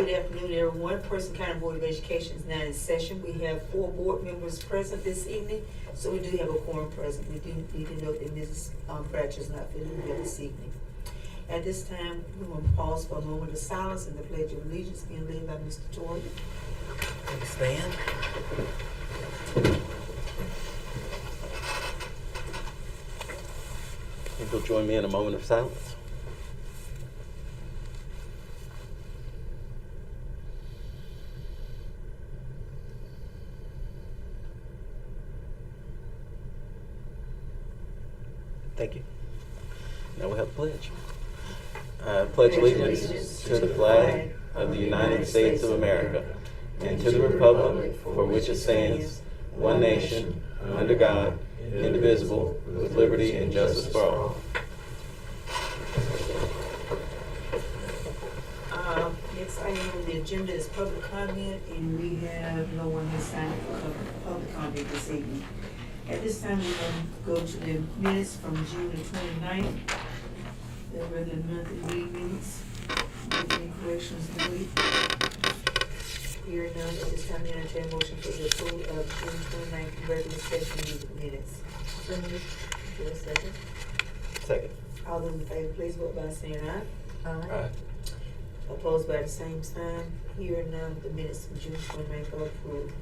Good afternoon, everyone. Person County Board of Education is now in session. We have 4 board members present this evening, so we do have a quorum present. We do need to note that Mrs. Bratcher is not feeling well this evening. At this time, we want to pause for a moment of silence and the Pledge of Allegiance being led by Mr. Toya. Please stand. If you'll join me in a moment of silence. Thank you. Now we have the pledge. I pledge allegiance to the flag of the United States of America and to the republic for which it stands, one nation, under God, indivisible, with liberty and justice for all. Next item on the agenda is public comment, and we have no one has signed for public comment this evening. At this time, we're going to go to the minutes from June the 29th, the regular monthly meeting minutes. Any corrections noted? Hearing none, at this time, I entertain a motion for the approval of June 29th regular session meeting minutes. So moved. Is there a second? Second. All those in favor, please vote by saying aye. Aye. Opposed by the same sign. Hearing none, the minutes from June 29th are approved.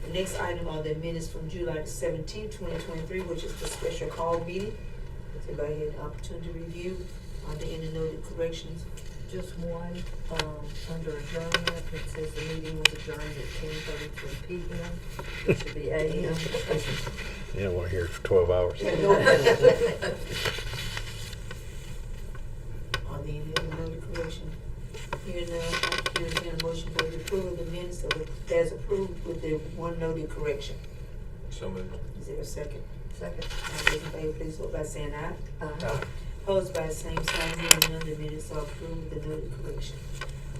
The next item are the minutes from July 17, 2023, which is the special call meeting. If everybody had an opportunity to review, are there any noted corrections? Just one, under adjournment, it says the meeting was adjourned at 10:33 p.m. It should be a.m. Yeah, we're here for 12 hours. Are there any other noted corrections? Hearing none, I entertain a motion for the approval of the minutes as approved with the one noted correction. So moved. Is there a second? Second. All those in favor, please vote by saying aye. Aye. Opposed by the same sign, hearing none, the minutes are approved with the noted correction.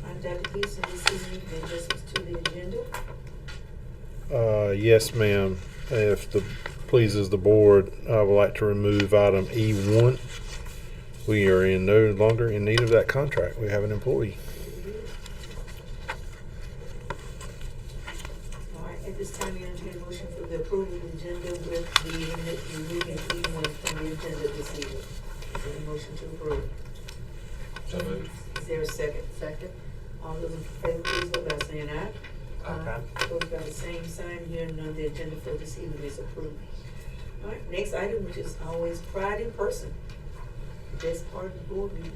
All right, Dr. Peterson, this evening, the adjustments to the agenda. Yes, ma'am. If the pleases the board, I would like to remove item E1. We are no longer in need of that contract. We have an employee. All right, at this time, you entertain a motion for the approval of the agenda with the removing E1 from the agenda this evening. Is there a motion to approve? So moved. Is there a second? Second. All those in favor, please vote by saying aye. Aye. Opposed by the same sign, hearing none, the agenda for this evening is approved. All right, next item, which is always pride in person. The best part of the board meeting.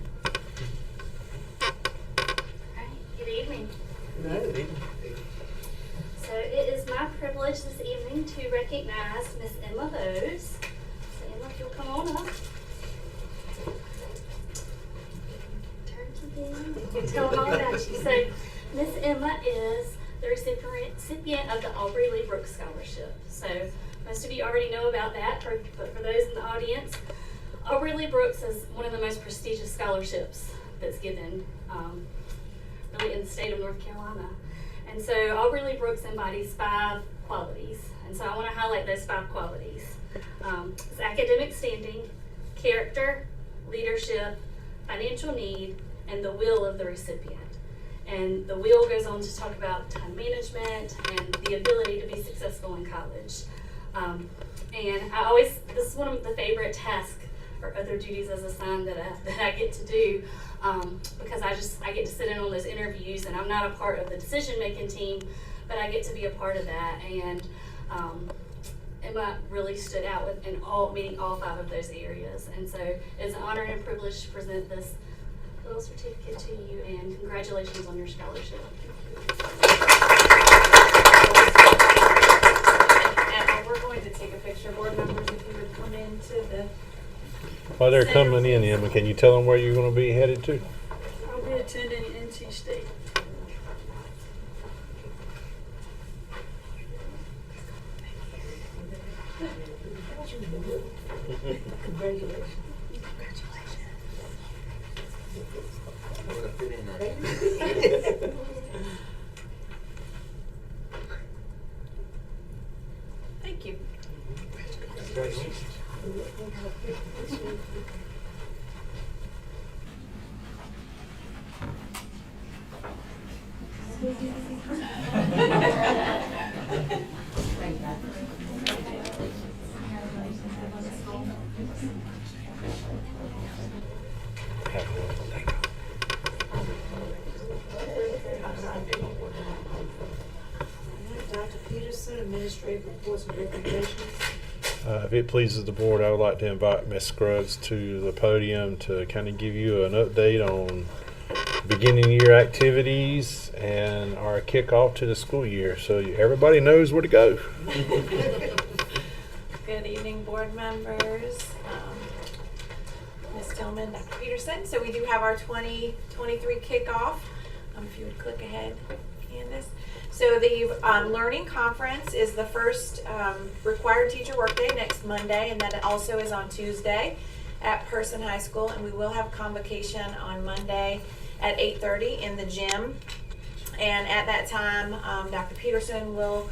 Hi, good evening. Good evening. So it is my privilege this evening to recognize Miss Emma Bowes. So Emma, if you'll come on up. Turn to them. You can tell them all about you. So Miss Emma is the recipient of the Aubrey Lee Brooks Scholarship. So most of you already know about that, but for those in the audience, Aubrey Lee Brooks is one of the most prestigious scholarships that's given really in the state of North Carolina. And so Aubrey Lee Brooks embodies 5 qualities. And so I want to highlight those 5 qualities. It's academic standing, character, leadership, financial need, and the will of the recipient. And the will goes on to talk about time management and the ability to be successful in college. And this is one of the favorite tasks or other duties as assigned that I get to do, because I get to sit in on those interviews, and I'm not a part of the decision-making team, but I get to be a part of that. And Emma really stood out in meeting all 5 of those areas. And so it's an honor and a privilege to present this little certificate to you, and congratulations on your scholarship. And we're going to take a picture, board members, if you would come into the. While they're coming in, Emma, can you tell them where you're going to be headed to? I'll be attending NC State. Congratulations. We're gonna fit in there. Thank you. Congratulations. Dr. Peterson, administrative reports and recommendations. If it pleases the board, I would like to invite Ms. Scruggs to the podium to kind of give you an update on beginning year activities and our kickoff to the school year, so everybody knows where to go. Good evening, board members, Ms. Tillman, Dr. Peterson. So we do have our 2023 kickoff. If you would click ahead, Candace. So the Learning Conference is the first required teacher workday next Monday, and then it also is on Tuesday at Person High School, and we will have convocation on Monday at 8:30 in the gym. And at that time, Dr. Peterson will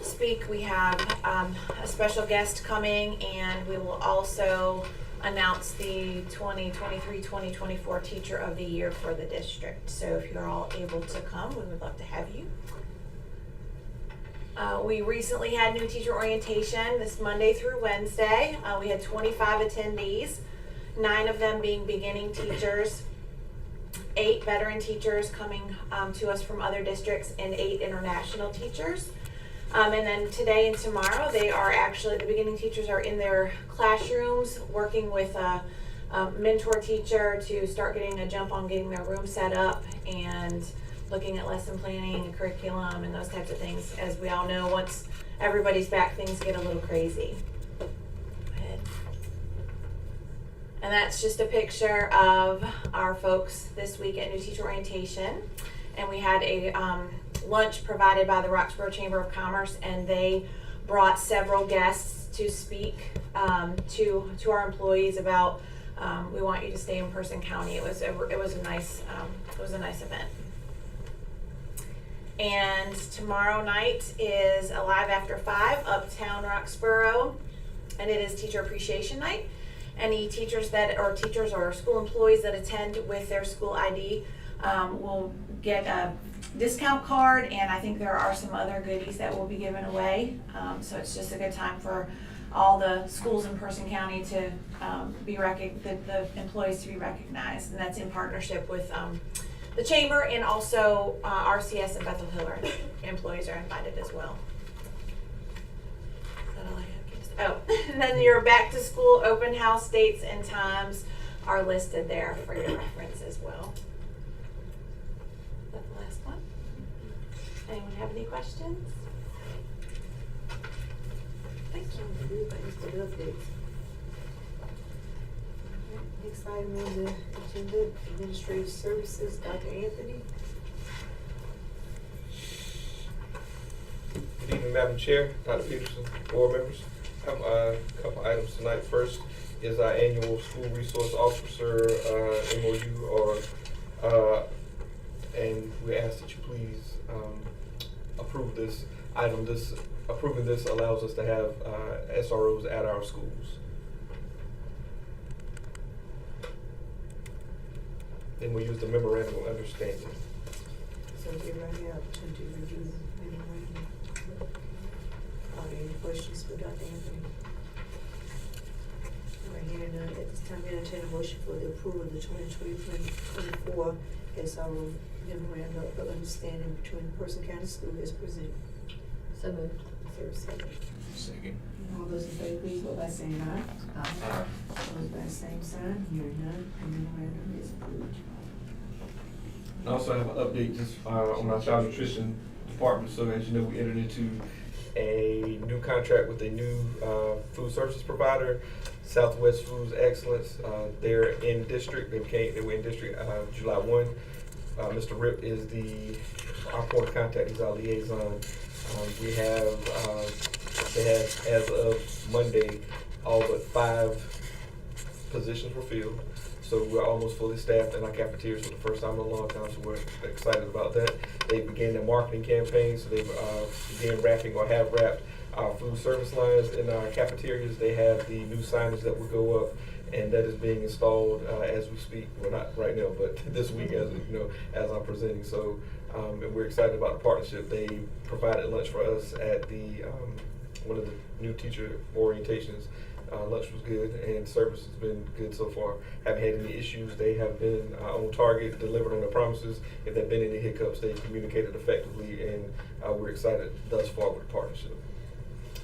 speak. We have a special guest coming, and we will also announce the 2023-2024 Teacher of the Year for the district. So if you're all able to come, we would love to have you. We recently had new teacher orientation this Monday through Wednesday. We had 25 attendees, 9 of them being beginning teachers, 8 veteran teachers coming to us from other districts, and 8 international teachers. And then today and tomorrow, they are actually, the beginning teachers are in their classrooms working with a mentor teacher to start getting a jump on getting their room set up and looking at lesson planning and curriculum and those types of things. As we all know, once everybody's back, things get a little crazy. Go ahead. And that's just a picture of our folks this week at New Teacher Orientation. And we had a lunch provided by the Roxborough Chamber of Commerce, and they brought several guests to speak to our employees about we want you to stay in Person County. It was a nice event. And tomorrow night is Alive After 5, Uptown Roxborough, and it is Teacher Appreciation Night. Any teachers or school employees that attend with their school ID will get a discount card, and I think there are some other goodies that will be given away. So it's just a good time for all the schools in Person County to the employees to be recognized, and that's in partnership with the Chamber, and also RCS and Bethel Hiller employees are invited as well. Is that all I have? Oh, and then your back to school open house dates and times are listed there for your reference as well. Is that the last one? Anyone have any questions? Thank you. Thanks for the updates. Next item on the agenda, administrative services, Dr. Anthony. Good evening, Madam Chair, Dr. Peterson, board members. I have a couple items tonight. First is our annual school resource officer MOU, and we ask that you please approve this item. Approving this allows us to have SROs at our schools. Then we use the memorandum of understanding. So everybody have opportunity to review the memorandum. Are there any questions for Dr. Anthony? All right, hearing none, at this time, entertain a motion for the approval of the 2023-2024 SRO memorandum of understanding between Person County School as presented. So moved. Is there a second? Second. All those in favor, please vote by saying aye. Aye. Opposed by the same sign, hearing none, the memorandum is approved. And also have an update just on our child nutrition department. So as you know, we entered into a new contract with a new food services provider, Southwest Foods Excellence. They're in district. They were in district July 1. Mr. Rip is our point of contact. He's our liaison. We have they have, as of Monday, all but 5 positions were filled. So we're almost fully staffed in our cafeterias for the first time in a long time, so we're excited about that. They began their marketing campaign, so they began wrapping or have wrapped our food service lines in our cafeterias. They have the new signage that will go up, and that is being installed as we speak. Well, not right now, but this week as as I'm presenting. So, and we're excited about the partnership. They provided lunch for us at the one of the new teacher orientations. Lunch was good, and service has been good so far. Haven't had any issues. They have been on target, delivered on their promises. If there have been any hiccups, they communicated effectively, and we're excited thus far with the partnership.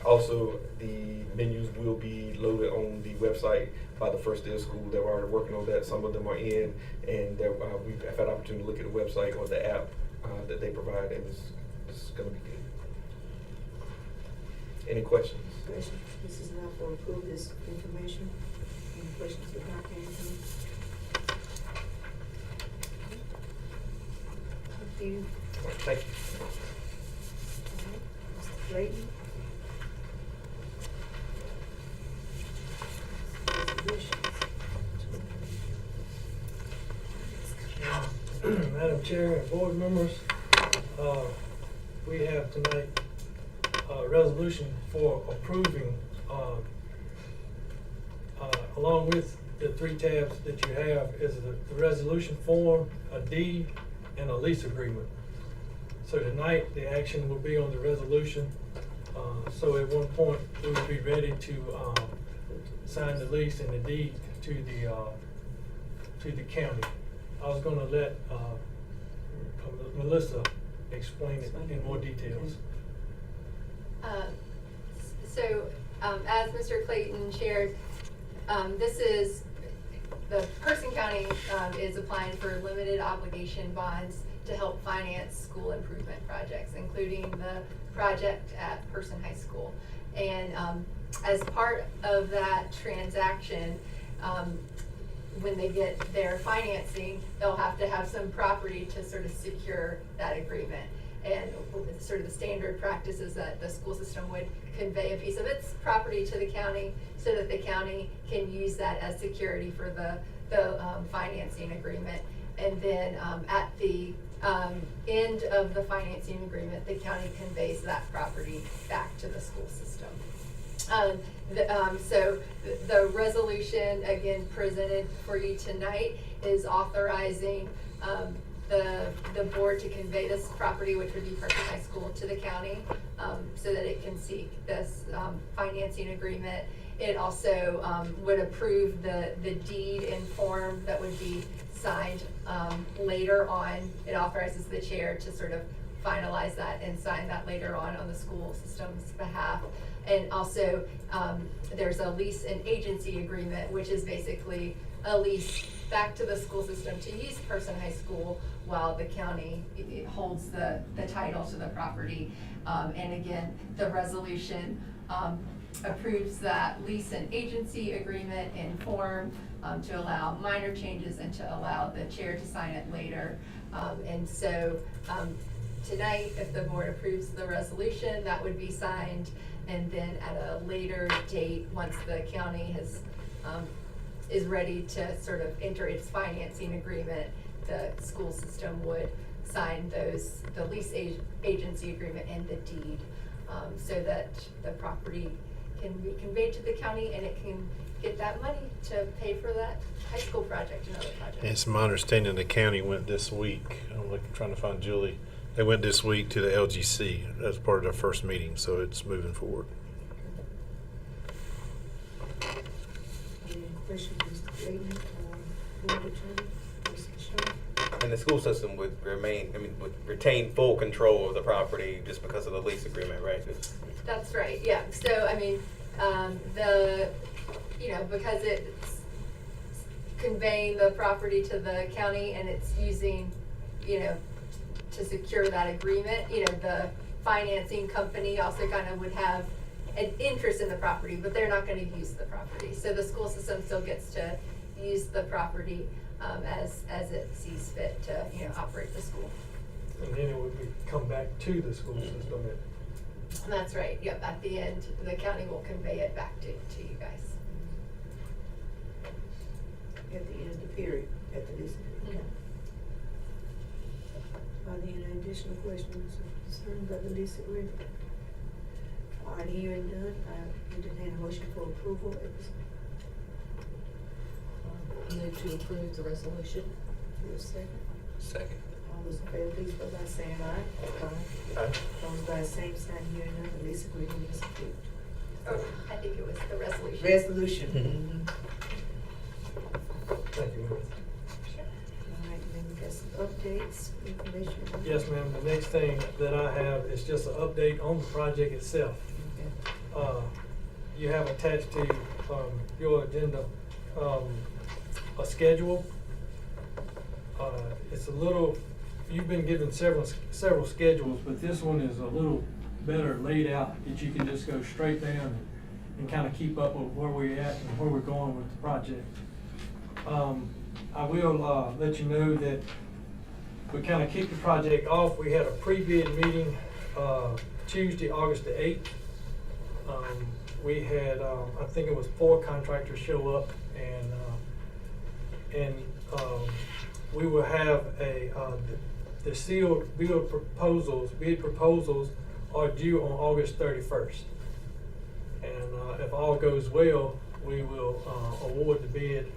Also, the menus will be loaded on the website by the first day of school. They're already working on that. Some of them are in, and we've had opportunity to look at the website or the app that they provide, and it's going to be good. Any questions? Questions? This is now for approve this information. Any questions for Dr. Anthony? Thank you. All right, thank you. All right, Mr. Clayton. Resolutions. Madam Chair and board members, we have tonight a resolution for approving, along with the 3 tabs that you have, is the resolution form, a deed, and a lease agreement. So tonight, the action will be on the resolution. So at one point, we will be ready to sign the lease and the deed to the county. I was gonna let Melissa explain it in more details. As Mr. Clayton shared, this is, the Person County is applying for limited obligation bonds to help finance school improvement projects, including the project at Person High School. And as part of that transaction, when they get their financing, they'll have to have some property to sort of secure that agreement. And sort of the standard practice is that the school system would convey a piece of its property to the county so that the county can use that as security for the financing agreement. And then at the end of the financing agreement, the county conveys that property back to the school system. So the resolution, again, presented for you tonight is authorizing the board to convey this property, which would be Person High School, to the county, so that it can seek this financing agreement. It also would approve the deed in form that would be signed later on. It authorizes the chair to sort of finalize that and sign that later on the school system's behalf. And also, there's a lease and agency agreement, which is basically a lease back to the school system to use Person High School while the county holds the title to the property. And again, the resolution approves that lease and agency agreement in form to allow minor changes and to allow the chair to sign it later. And so tonight, if the board approves the resolution, that would be signed. And then at a later date, once the county has is ready to sort of enter its financing agreement, the school system would sign the lease agency agreement and the deed, so that the property can be conveyed to the county and it can get that money to pay for that high school project and other projects. It's my understanding the county went this week. I'm trying to find Julie. They went this week to the LGC as part of their first meeting, so it's moving forward. Any questions, Mr. Clayton, or board attorney, Mr. Shaw? And the school system would would retain full control of the property just because of the lease agreement, right? That's right, yeah. So, I mean, because it's conveying the property to the county and it's using, to secure that agreement, the financing company also kind of would have an interest in the property, but they're not going to use the property. So the school system still gets to use the property as it sees fit to, operate the school. And then it would come back to the school system. That's right, yep. At the end, the county will convey it back to you guys. At the end of the period, at the lease. Okay. Are there any additional questions or concerns about the lease agreement? All right, hearing none, I entertain a motion for approval. Move to approve the resolution. Your second. Second. All those in favor, please vote by saying aye. Aye. Those by the same sign, hearing none, the lease agreement is approved. Oh, I think it was the resolution. Resolution. Thank you, ma'am. All right, then we got some updates, information. Yes, ma'am, the next thing that I have is just an update on the project itself. Okay. You have attached to, your agenda, a schedule. It's a little, you've been given several schedules, but this one is a little better laid out, that you can just go straight down and kind of keep up with where we're at and where we're going with the project. I will, let you know that we kind of kicked the project off. We had a pre-bid meeting, Tuesday, August the 8th. We had, I think it was 4 contractors show up, and we will have the sealed bid proposals are due on August 31st. And if all goes well, we will award the bid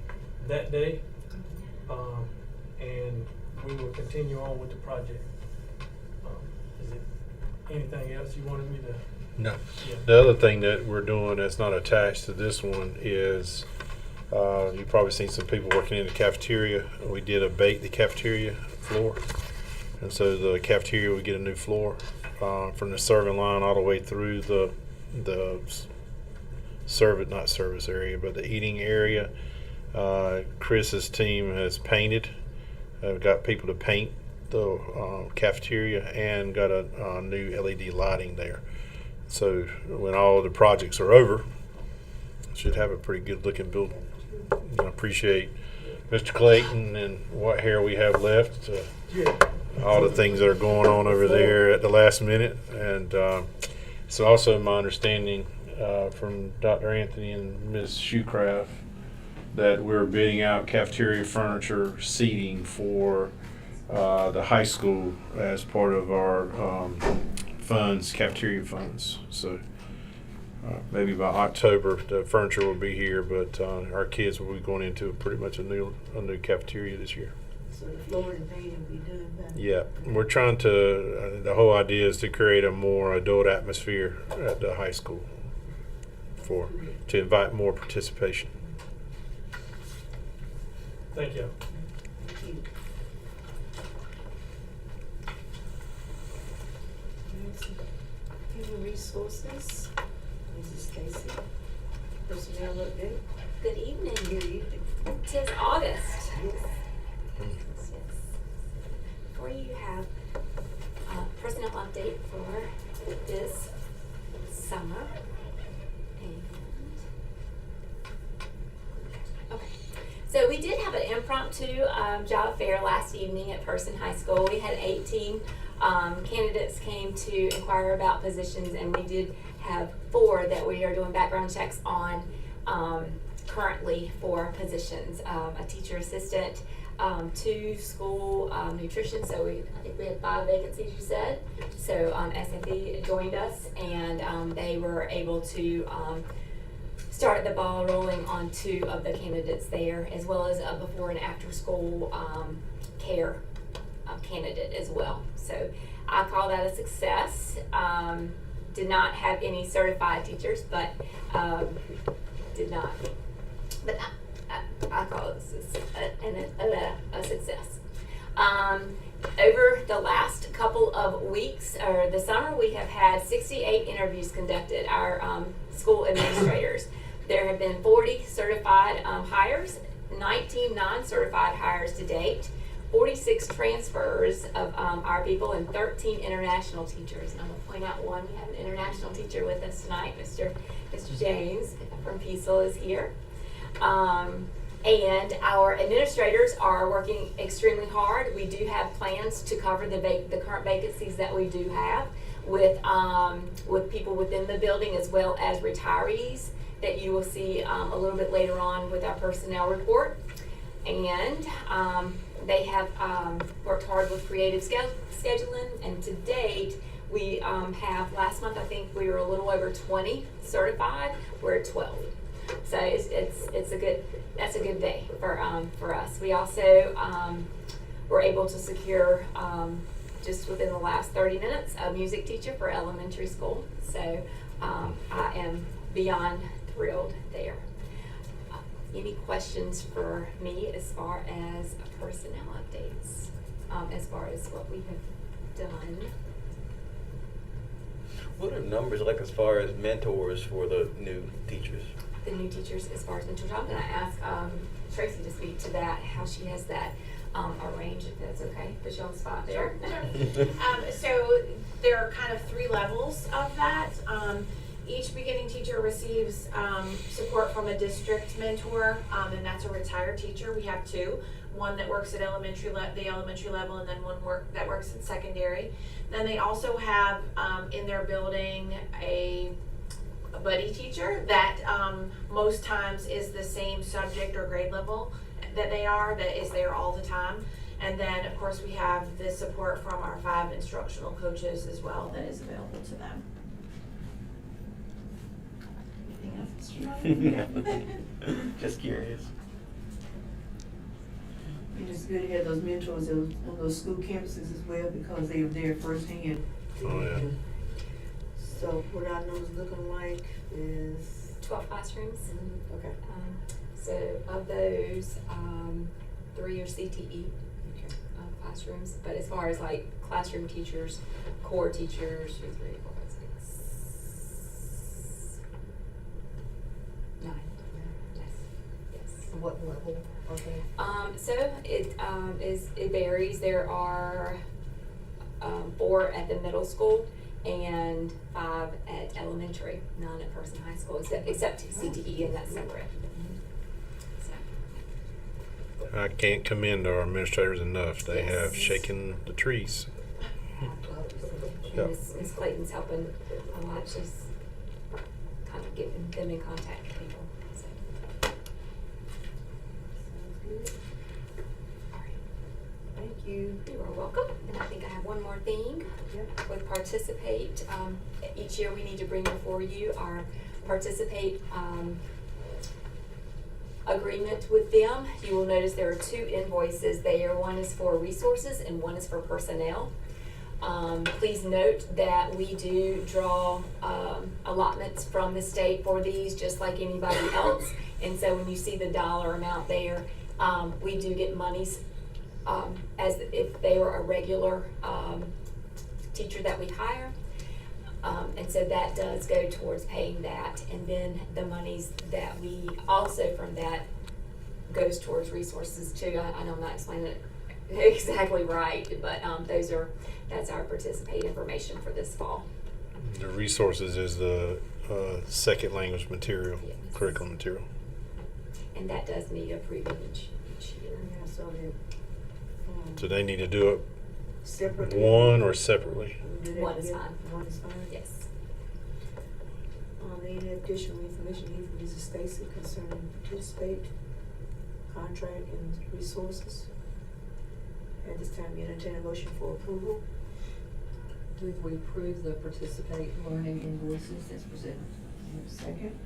that day, and we will continue on with the project. Is it anything else you wanted me to? No. Yeah. The other thing that we're doing that's not attached to this one is, you've probably seen some people working in the cafeteria. We did abate the cafeteria floor. And so the cafeteria would get a new floor, from the serving line all the way through the not service area, but the eating area. Chris's team has painted, got people to paint the cafeteria, and got a new LED lighting there. So when all the projects are over, should have a pretty good looking building. I appreciate Mr. Clayton and what hair we have left, all the things that are going on over there at the last minute. And it's also my understanding from Dr. Anthony and Ms. Shoecraft that we're bidding out cafeteria furniture seating for the high school as part of our funds, cafeteria funds. So maybe by October the furniture will be here, but our kids will be going into pretty much a new cafeteria this year. So the floor and painting will be done by. Yeah, we're trying to, the whole idea is to create a more adult atmosphere at the high school to invite more participation. Thank you. Thank you. Human resources, Mrs. Stacy, personnel update. Good evening. Good evening. 'Tis August. Yes. Yes. For you have a personnel update for this summer. And, okay. So we did have an impromptu job fair last evening at Person High School. We had 18 candidates came to inquire about positions, and we did have 4 that we are doing background checks on currently for positions. A teacher assistant, 2 school nutrition, so I think we had 5 vacancies, you said. So SFE joined us, and they were able to start the ball rolling on 2 of the candidates there, as well as a before and after school care candidate as well. So I call that a success. Did not have any certified teachers, but I call it a success. Over the last couple of weeks, or the summer, we have had 68 interviews conducted, our school administrators. There have been 40 certified hires, 19 non-certified hires to date, 46 transfers of our people, and 13 international teachers. And I'm going to point out one. We have an international teacher with us tonight, Mr. James from Peaceville is here. And our administrators are working extremely hard. We do have plans to cover the current vacancies that we do have with people within the building, as well as retirees that you will see a little bit later on with our personnel report. And they have worked hard with creative scheduling, and to date We have, last month, I think we were a little over 20 certified. We're at 12. So it's a good, that's a good day for us. We also were able to secure, just within the last 30 minutes, a music teacher for elementary school. So I am beyond thrilled there. Any questions for me as far as personnel updates, as far as what we have done? What are numbers like as far as mentors for the new teachers? The new teachers, as far as mentors, I'm gonna ask Tracy to speak to that, how she has that arranged, if that's okay, put you on the spot there. Sure. So there are kind of 3 levels of that. Each beginning teacher receives support from a district mentor, and that's a retired teacher. We have 2. One that works at the elementary level, and then one that works in secondary. Then they also have in their building a buddy teacher that most times is the same subject or grade level that they are, that is there all the time. And then, of course, we have the support from our 5 instructional coaches as well that is available to them. Anything else, Mr. Just curious. And it's good to have those mentors on those school campuses as well, because they are there firsthand. Oh, yeah. So what our numbers looking like is, 12 classrooms. okay. So of those, 3 are CTE classrooms. But as far as like classroom teachers, core teachers, 2, 3, 4, 5, 6, 9. Yes. Yes. What level are they? So it varies. There are 4 at the middle school and 5 at elementary, none at Person High School, except CTE, and that's separate. So. I can't commend our administrators enough. They have shaken the trees. Yep. Ms. Clayton's helping a lot. She's kind of getting them in contact with people. So. Sounds good. All right. Thank you. You are welcome. And I think I have one more thing. Yep. With Participate, each year we need to bring before you our Participate agreement with them. You will notice there are 2 invoices there. One is for resources and one is for personnel. Please note that we do draw allotments from the state for these, just like anybody else. And so when you see the dollar amount there, we do get monies as if they were a regular teacher that we hire. And so that does go towards paying that. And then the monies that we also from that goes towards resources too. I know I'm not explaining it exactly right, but that's our Participate information for this fall. The resources is the second language material, Yes. curriculum material. And that does need approving each year. Yeah, so that, So they need to do it separately. one or separately. Do that One is together? fine. One is fine? Yes. Any additional information needed from Mrs. Stacy concerning Participate, contract and resources? At this time, we entertain a motion for approval. Move we approve the Participate learning invoices as presented. You have a second?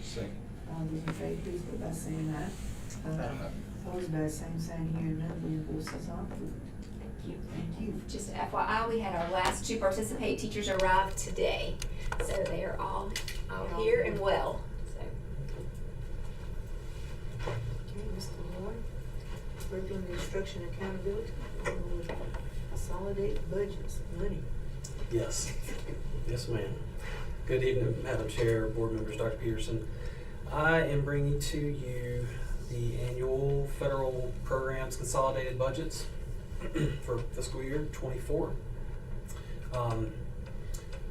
Second. All those in favor, please vote by saying aye. Opposed by the same sign here, none, the invoices are approved. Thank you. Thank you. Just FYI, we had our last 2 Participate teachers arrive today. So they are all here and well. So. Okay, Mr. Moore, curriculum instruction accountability, consolidate budgets, money. Yes. Yes, ma'am. Good evening, Madam Chair, board members, Dr. Peterson. I am bringing to you the annual federal programs consolidated budgets for fiscal year 24.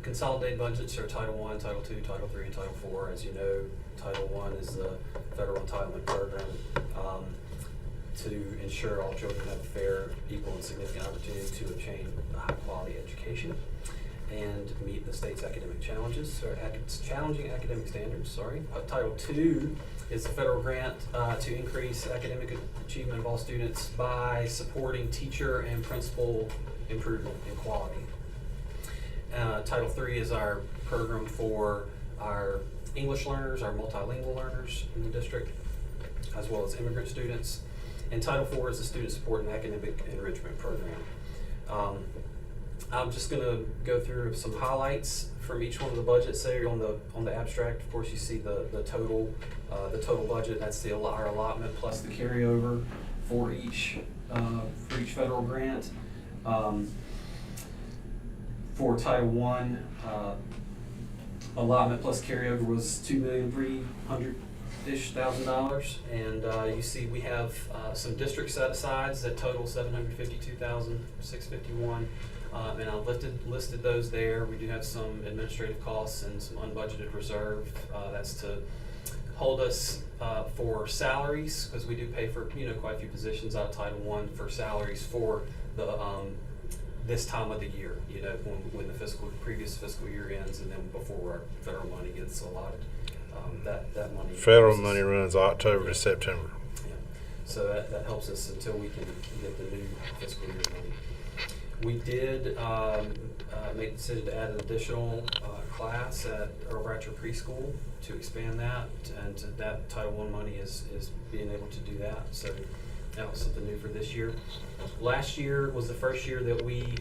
Consolidated budgets are Title I, Title II, Title III, and Title IV. As you know, Title I is the federal entitlement program to ensure all children have a fair, equal, and significant opportunity to obtain a high-quality education and meet the state's academic challenges, or challenging academic standards, Title II is the federal grant to increase academic achievement of all students by supporting teacher and principal improvement in quality. Title III is our program for our English learners, our multilingual learners in the district, as well as immigrant students. And Title IV is the student support and academic enrichment program. I'm just gonna go through some highlights from each one of the budgets. There on the abstract, of course, you see the total budget. That's our allotment plus the carryover for each federal grant. For Title I, allotment plus carryover was $2,300,000-ish, and you see we have some district set-asides that total $752,651, and I've listed those there. We do have some administrative costs and some unbudgeted reserve. That's to hold us for salaries, because we do pay for quite a few positions out of Title I for salaries for the this time of the year, when the previous fiscal year ends, and then before our federal money gets allotted. That money. Federal money runs October to September. Yeah. So that helps us until we can get the new fiscal year money. We did make the decision to add an additional class at Earl Bratcher Preschool to expand that, and that Title I money is being able to do that. So that was something new for this year. Last year was the first year that we,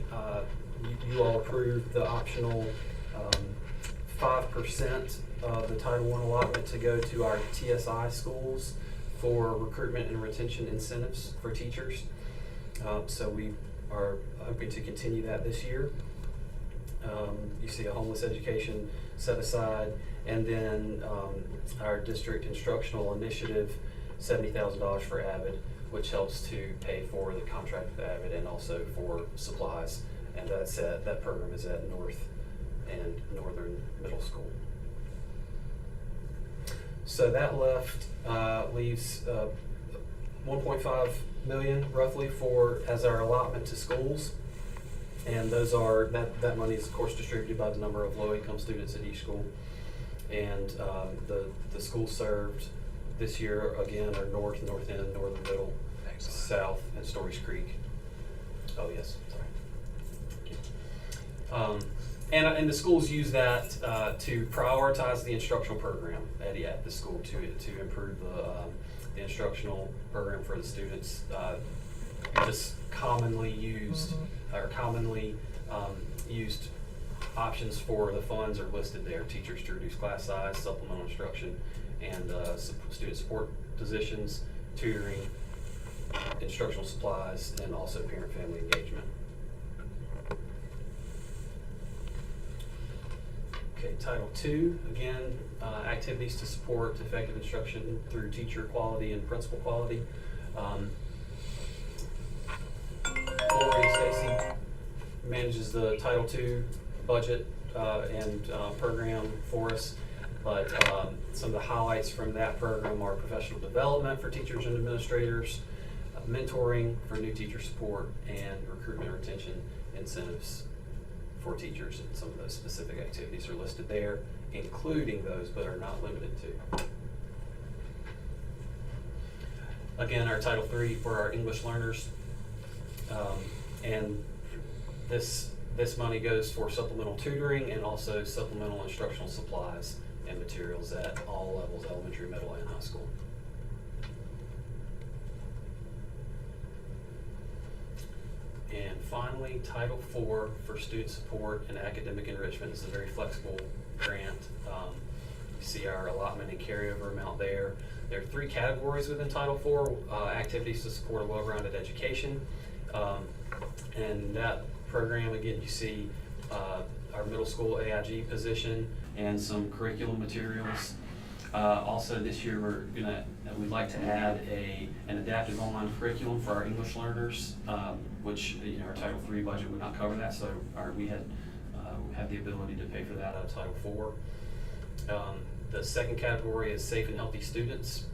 you all approved the optional 5% of the Title I allotment to go to our TSI schools for recruitment and retention incentives for teachers. So we are hoping to continue that this year. You see a homeless education set aside, and then our district instructional initiative, $70,000 for AVID, which helps to pay for the contract with AVID and also for supplies. And that program is at North and Northern Middle School. So that leaves $1.5 million roughly as our allotment to schools. And that money is of course distributed by the number of low-income students at each school. And the schools served this year again are North End, Northern Middle, South, and Stories Creek. Oh yes, sorry. And the schools use that to prioritize the instructional program at the school to improve the instructional program for the students. Just commonly used used options for the funds are listed there. Teachers to reduce class size, supplemental instruction, and student support positions, tutoring, instructional supplies, and also parent-family engagement. Okay, Title II, again, activities to support effective instruction through teacher quality and principal quality. Lori Stacy manages the Title II budget and program for us, but some of the highlights from that program are professional development for teachers and administrators, mentoring for new teacher support, and recruitment and retention incentives for teachers. And some of those specific activities are listed there, including those but are not limited to. Again, our Title III for our English learners, and this money goes for supplemental tutoring and also supplemental instructional supplies and materials at all levels, elementary, middle, and high school. And finally, Title IV for student support and academic enrichment is a very flexible grant. You see our allotment and carryover amount there. There are 3 categories within Title IV, activities to support a well-rounded education. And that program, again, you see our middle school AIG position and some curriculum materials. Also this year we'd like to add an adaptive online curriculum for our English learners, which our Title III budget would not cover that, so we have the ability to pay for that out of Title IV. The second category is safe and healthy students.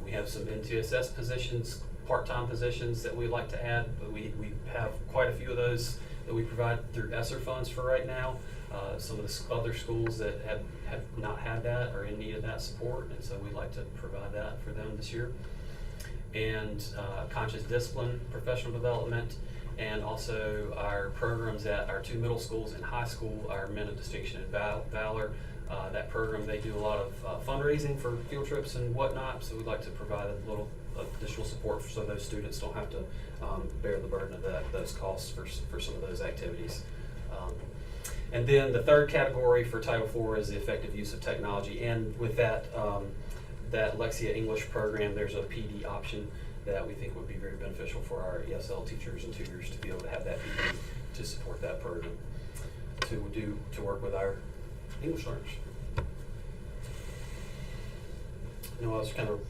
We have some NTSS positions, part-time positions that we'd like to add, but we have quite a few of those that we provide through ESSER funds for right now. Some of the other schools that have not had that are in need of that support, and so we'd like to provide that for them this year. And conscious discipline, professional development, And also our programs at our 2 middle schools and high school, our Men of Distinction and Valor. That program, they do a lot of fundraising for field trips and whatnot, so we'd like to provide a little additional support so those students don't have to bear the burden of those costs for some of those activities. And then the third category for Title IV is the effective use of technology, and with that, that Lexia English program, there's a PD option that we think would be very beneficial for our ESL teachers and tutors to be able to have that PD to support that program, to work with our English learners. I know I was kind of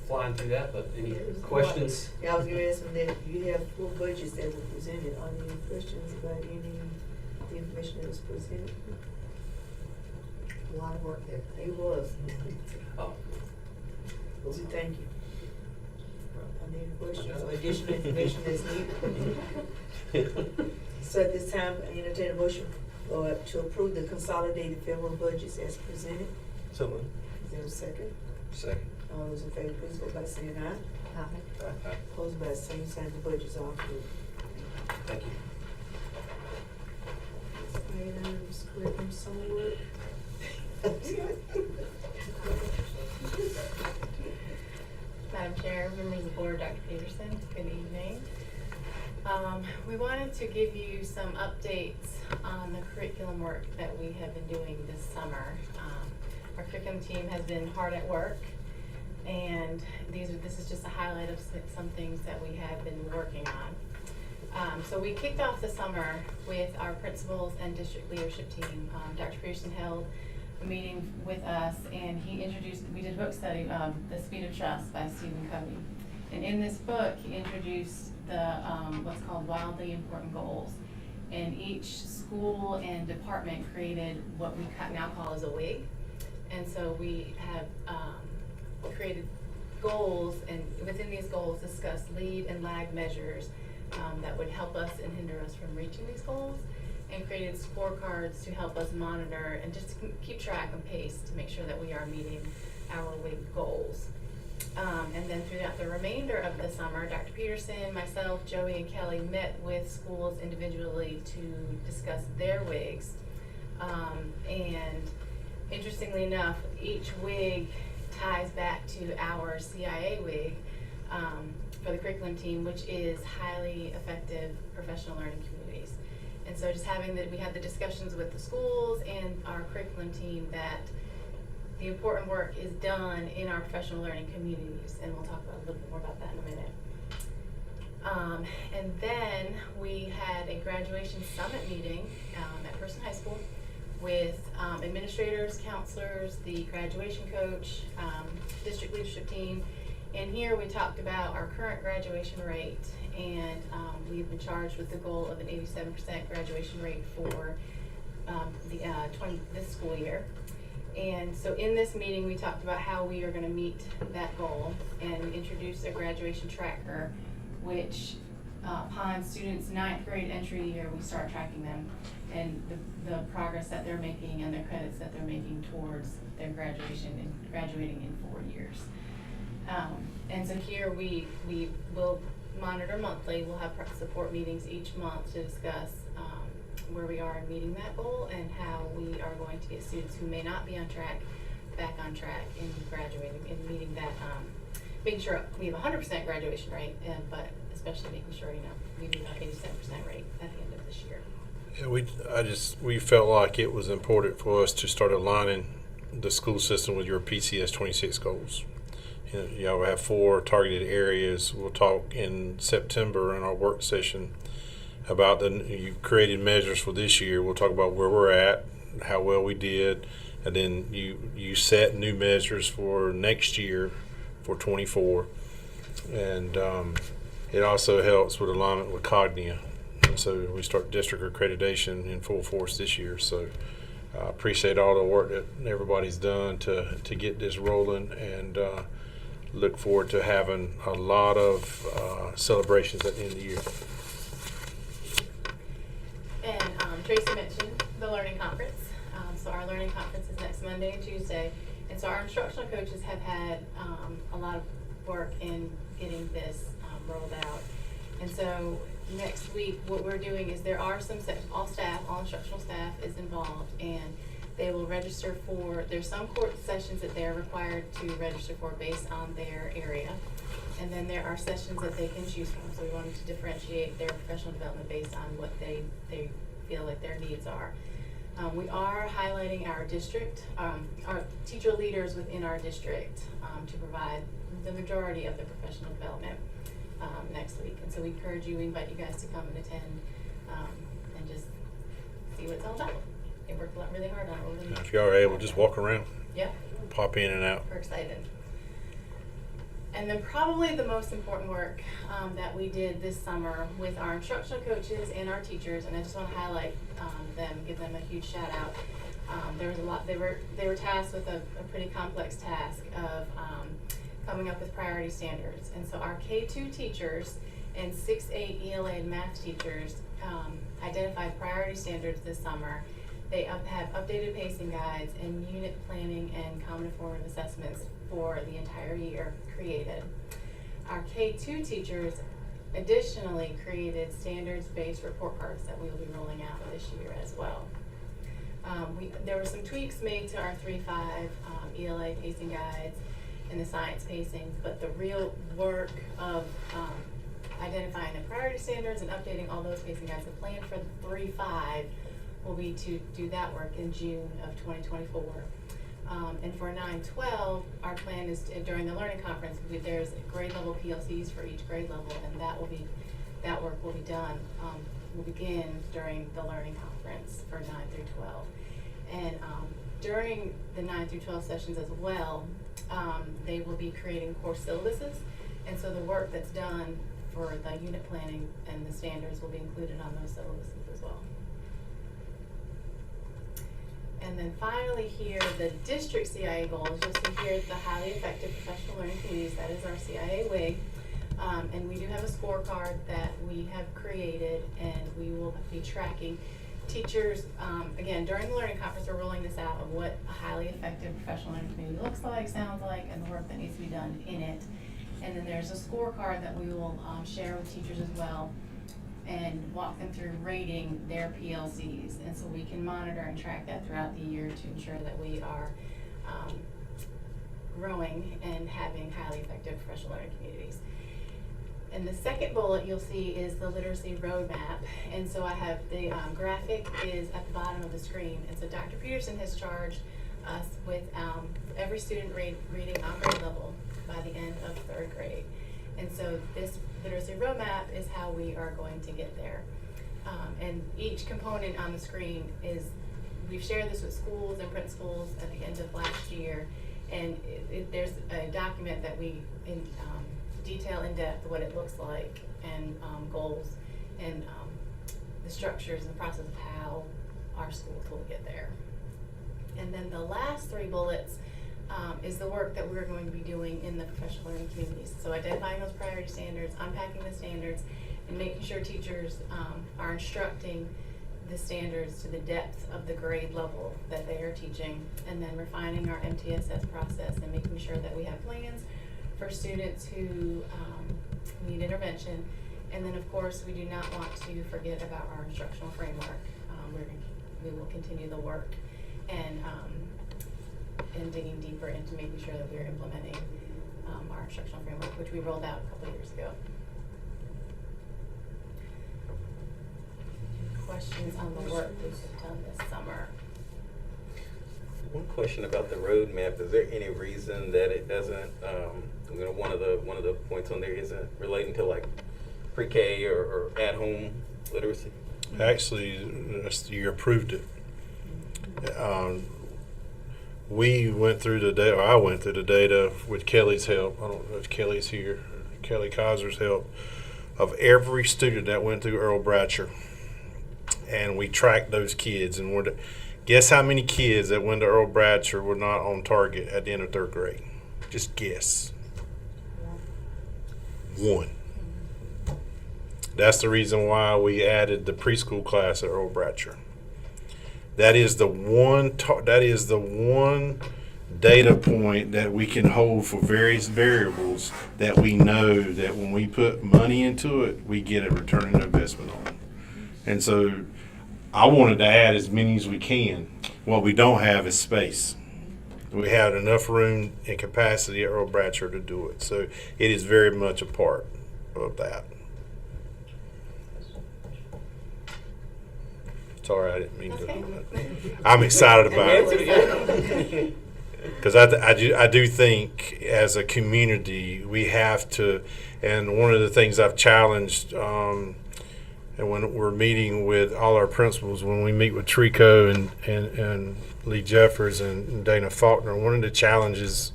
flying through that, but any questions? Yeah, I was gonna ask them that you have 4 budgets that were presented. Are there any questions about any of the information that was presented? A lot of work there. It was. Oh, Well, we thank you. Are there any questions or additional information that's needed? So at this time, I entertain a motion to approve the consolidated federal budgets as presented. So moved. Is there a second? Second. All those in favor, please vote by saying aye. Aye. Opposed by the same sign, the budgets are approved. thank you. Items, curriculum, somewhere. Madam Chair, members of the board, Dr. Peterson, good evening. We wanted to give you some updates on the curriculum work that we have been doing this summer. Our curriculum team has been hard at work, and this is just a highlight of some things that we have been working on. So we kicked off the summer with our principals and district leadership team. Dr. Peterson held a meeting with us, and we did a book study, The Speed of Trust by Stephen Covey. And in this book, he introduced the what's called wildly important goals. And each school and department created what we now call as a WIG. And so we have created goals, and within these goals discuss lead and lag measures that would help us and hinder us from reaching these goals, and created scorecards to help us monitor and just to keep track and pace to make sure that we are meeting our WIG goals. And then throughout the remainder of the summer, Dr. Peterson, myself, Joey, and Kelly met with schools individually to discuss their WIGs. And interestingly enough, each WIG ties back to our CIA WIG for the curriculum team, which is highly effective professional learning communities. And so just we had the discussions with the schools and our curriculum team that the important work is done in our professional learning communities, and we'll talk a little bit more about that in a minute. And then we had a graduation summit meeting at Person High School with administrators, counselors, the graduation coach, district leadership team, and here we talked about our current graduation rate, and we've been charged with the goal of an 87% graduation rate for this school year. And so in this meeting, we talked about how we are going to meet that goal, and we introduced a graduation tracker, which upon students' 9th grade entry year, we start tracking them and the progress that they're making and their credits that they're making towards their graduation and graduating in 4 years. And so here we will monitor monthly. We'll have support meetings each month to discuss where we are in meeting that goal and how we are going to get students who may not be on track back on track in graduating and meeting that, making sure we have 100% graduation rate, but especially making sure we do have 87% rate at the end of this year. Yeah, we felt like it was important for us to start aligning the school system with your PCS 26 goals. Y'all have 4 targeted areas. We'll talk in September in our work session about you created measures for this year. We'll talk about where we're at, how well we did, and then you set new measures for next year for 24. And it also helps with alignment with Cognia. And so we start district accreditation in full force this year. So I appreciate all the work that everybody's done to get this rolling, and look forward to having a lot of celebrations at the end of the year. And Tracy mentioned the learning conference. So our learning conference is next Monday and Tuesday. And so our instructional coaches have had a lot of work in getting this rolled out. And so next week, what we're doing is there are some all instructional staff is involved, and they will register for, there's some court sessions that they're required to register for based on their area. And then there are sessions that they can choose from, so we wanted to differentiate their professional development based on what they feel like their needs are. We are highlighting our district, our teacher leaders within our district to provide the majority of the professional development next week. And so we invite you guys to come and attend and just see what it's all about. They worked really hard on it over the week. If y'all are able, just walk around. Yeah. Pop in and out. We're excited. And then probably the most important work that we did this summer with our instructional coaches and our teachers, and I just want to highlight them, give them a huge shout out. There was a lot. They were tasked with a pretty complex task of coming up with priority standards. And so our K-2 teachers and 6-8 ELA and math teachers identified priority standards this summer. They have updated pacing guides and unit planning and common formative assessments for the entire year created. Our K-2 teachers additionally created standards-based report cards that we will be rolling out this year as well. There were some tweaks made to our 3-5 ELA pacing guides and the science pacing, but the real work of identifying the priority standards and updating all those pacing guides, the plan for 3-5 will be to do that work in June of 2024. And for 9-12, our plan is to, during the learning conference, there's grade level PLCs for each grade level, and that work will be done, will begin during the learning conference for 9 through 12. And during the 9 through 12 sessions as well, they will be creating course syllabuses, and so the work that's done for the unit planning and the standards will be included on those syllabuses as well. And then finally here, the district CIA goals. You'll see here the highly effective professional learning communities. That is our CIA way. And we do have a scorecard that we have created, and we will be tracking teachers. Again, during the learning conference, we're rolling this out of what a highly effective professional learning community looks like, sounds like, and the work that needs to be done in it. And then there's a scorecard that we will share with teachers as well, and walk them through rating their PLCs. And so we can monitor and track that throughout the year to ensure that we are growing and having highly effective professional learning communities. And the second bullet you'll see is the literacy roadmap. And so I have the graphic is at the bottom of the screen. And so Dr. Peterson has charged us with every student reading on grade level by the end of 3rd grade. And so this literacy roadmap is how we are going to get there. And each component on the screen is, we've shared this with schools and principals at the end of last year. And there's a document that we detail in depth what it looks like, and goals, and the structures and the process of how our schools will get there. And then the last 3 bullets is the work that we're going to be doing in the professional learning communities. So identifying those priority standards, unpacking the standards, and making sure teachers are instructing the standards to the depth of the grade level that they are teaching, and then refining our MTSS process and making sure that we have plans for students who need intervention. And then of course we do not want to forget about our instructional framework. We will continue the work and digging deeper into making sure that we're implementing our instructional framework, which we rolled out a couple of years ago. Questions on the work we've done this summer? One question about the roadmap: is there any reason that it doesn't? One of the points on there isn't relating to like pre-K or at-home literacy. Actually, you approved it. We went through the data, or I went through the data with Kelly's help. I don't know if Kelly's here, Kelly Kaiser's help, of every student that went through Earl Bratcher. And we tracked those kids, and guess how many kids that went to Earl Bratcher were not on target at the end of 3rd grade? Just guess. 1. That's the reason why we added the preschool class at Earl Bratcher. That is the one data point that we can hold for various variables that we know that when we put money into it, we get a return on investment on. And so I wanted to add as many as we can. What we don't have is space. We have enough room and capacity at Earl Bradshaw to do it. So it is very much a part of that. Sorry, I didn't mean to. I'm excited about it. Because I do think as a community we have to, and one of the things I've challenged, and when we're meeting with all our principals, when we meet with Trico and Lee Jeffers and Dana Faulkner, one of the challenges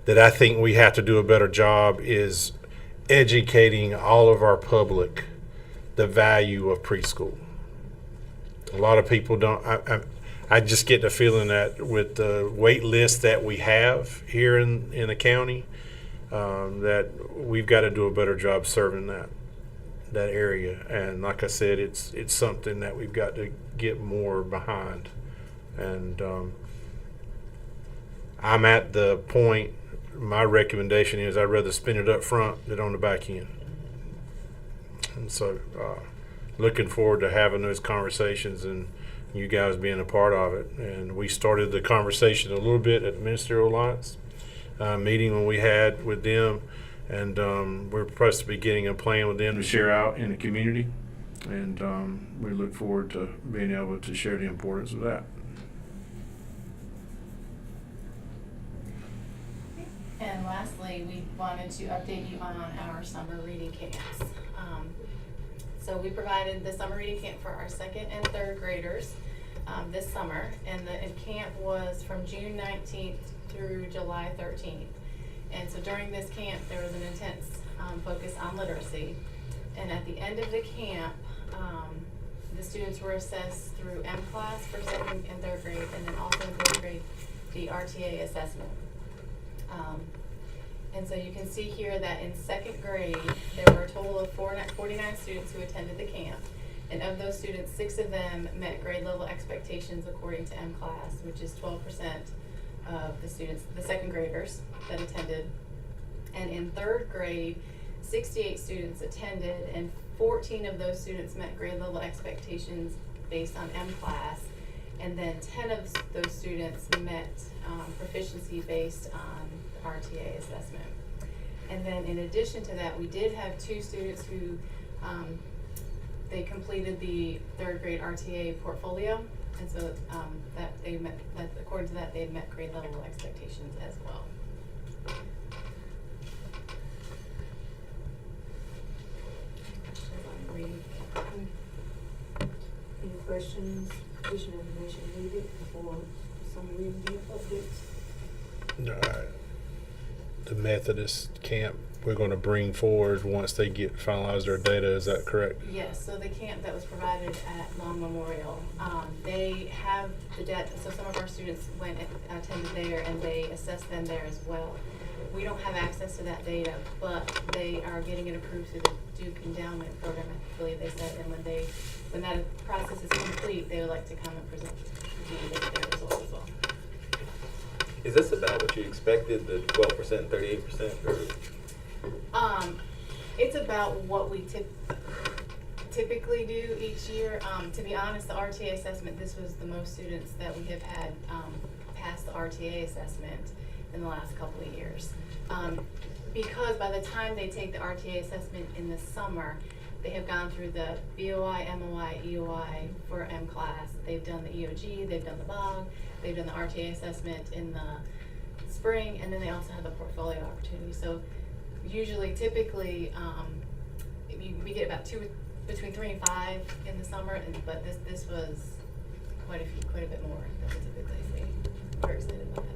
that I think we have to do a better job is educating all of our public the value of preschool. A lot of people don't. I just get the feeling that with the wait list that we have here in the county, that we've got to do a better job serving that area. And like I said, it's something that we've got to get more behind. And I'm at the point. My recommendation is I'd rather spend it up front than on the back end. And so, looking forward to having those conversations and you guys being a part of it. And we started the conversation a little bit at the Ministerial Alliance meeting when we had with them, and we're supposed to be getting a plan with them to share out in the community, and we look forward to being able to share the importance of that. And lastly, we wanted to update you on our summer reading camps. So we provided the summer reading camp for our 2nd and 3rd graders this summer, and the camp was from June 19th through July 13th. And so during this camp, there was an intense focus on literacy. And at the end of the camp, the students were assessed through M-Class for 2nd and 3rd grade, and then also in 4th grade, the RTA assessment. And so you can see here that in 2nd grade, there were a total of 49 students who attended the camp. And of those students, 6 of them met grade level expectations according to M-Class, which is 12% of the students, the 2nd graders that attended. And in 3rd grade, 68 students attended, and 14 of those students met grade level expectations based on M-Class. And then 10 of those students met proficiency based on the RTA assessment. And then in addition to that, we did have 2 students who they completed the 3rd grade RTA portfolio, and so that they met, that according to that, they met grade level expectations as well. Any questions, additional information needed for some reading updates? The Methodist camp we're going to bring forward once they get finalized their data. Is that correct? Yes. So the camp that was provided at Long Memorial, they have the data. So some of our students went and attended there, and they assessed them there as well. We don't have access to that data, but they are getting it approved through the Duke Endowment Program, I believe they said. And when that process is complete, they would like to come and present to you their results as well. Is this about what you expected, the 12%, 38%? It's about what we typically do each year. To be honest, the RTA assessment, this was the most students that we have had pass the RTA assessment in the last couple of years. Because by the time they take the RTA assessment in the summer, they have gone through the BOI, MOI, EOI for M-Class. They've done the EOG, they've done the BOG, they've done the RTA assessment in the spring, and then they also have the portfolio opportunity. So usually, typically, we get about between 3 and 5 in the summer, but this was quite a bit more than we typically see. We're excited about that.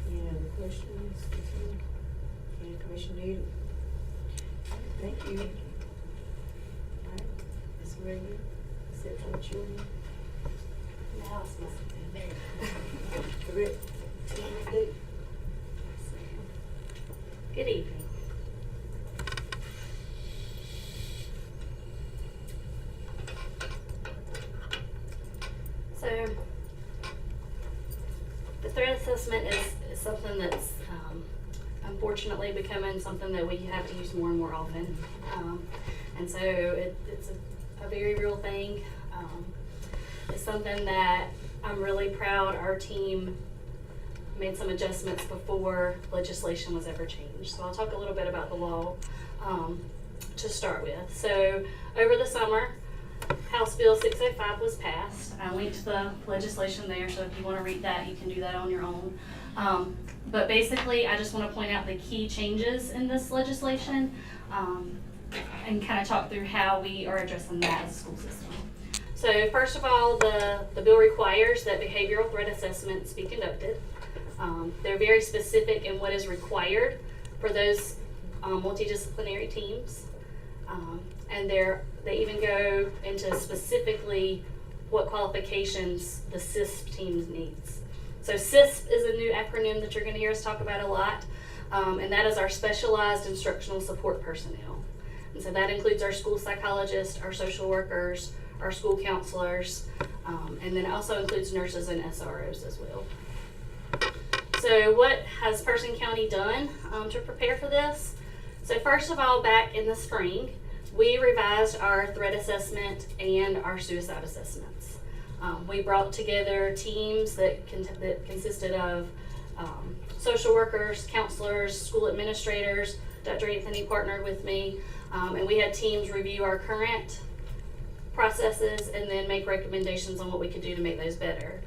Any other questions? Any information needed? Thank you. All right, Ms. Reagan, except for children. Now it's missing. There you go. Correct. Good evening. unfortunately becoming something that we have to use more and more often. And so it's a very real thing. It's something that I'm really proud our team made some adjustments before legislation was ever changed. So I'll talk a little bit about the law to start with. So over the summer, House Bill 605 was passed. I linked to the legislation there, so if you want to read that, you can do that on your own. But basically, I just want to point out the key changes in this legislation and kind of talk through how we are addressing that as a school system. So first of all, the bill requires that behavioral threat assessments be conducted. They're very specific in what is required for those multidisciplinary teams. And they even go into specifically what qualifications the CISP team needs. So CISP is a new acronym that you're going to hear us talk about a lot, and that is our Specialized Instructional Support Personnel. And so that includes our school psychologists, our social workers, our school counselors, and then it also includes nurses and SROs as well. So what has Person County done to prepare for this? So first of all, back in the spring, we revised our threat assessment and our suicide assessments. We brought together teams that consisted of social workers, counselors, school administrators. Dr. Anthony partnered with me, and we had teams review our current processes and then make recommendations on what we could do to make those better.